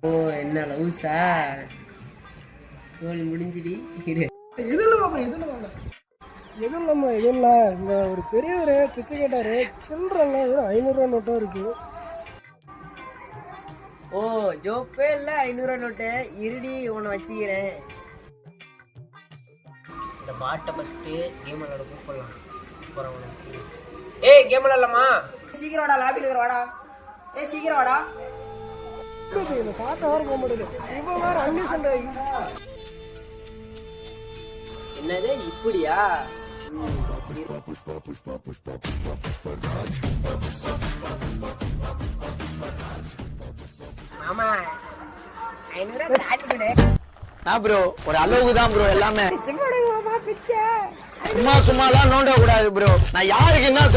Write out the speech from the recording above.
ஓ என்ன லவுசா கோல் முடிஞ்சிடி. எதுவும் நம்ம இல்ல இந்த ஒரு பெரியவரு பிச்சை கேட்டாரு, சில்லறங்க 500 நோட்டும் இருக்கு. ஓ ஜோப்பே இல்ல 500 நோட்டு இருடி உன்னை வச்சுக்கிறேன். இந்த பாட்டை ஃபர்ஸ்ட் கேம் விளையாட கூப்பிடலாம். ஏய் கேம் விளையாடலாமா? சீக்கிரம் வாடா, லாபில இருக்கிற வாடா. ஏய் சீக்கிரம் வாடா. இந்த தாத்தா வர போக மாட்டேது. இவன் வேற அன்னிசன். என்னது இப்படியா? மாமா 500 காட்டி கொடு. ப்ரோ ஒரு அளவுக்கு தான் ப்ரோ எல்லாமே. பிச்சை போடுங்க மாமா, பிச்சை. சும்மா சும்மாலாம் நோண்ட கூடாது ப்ரோ. நான் யாருக்கு என்ன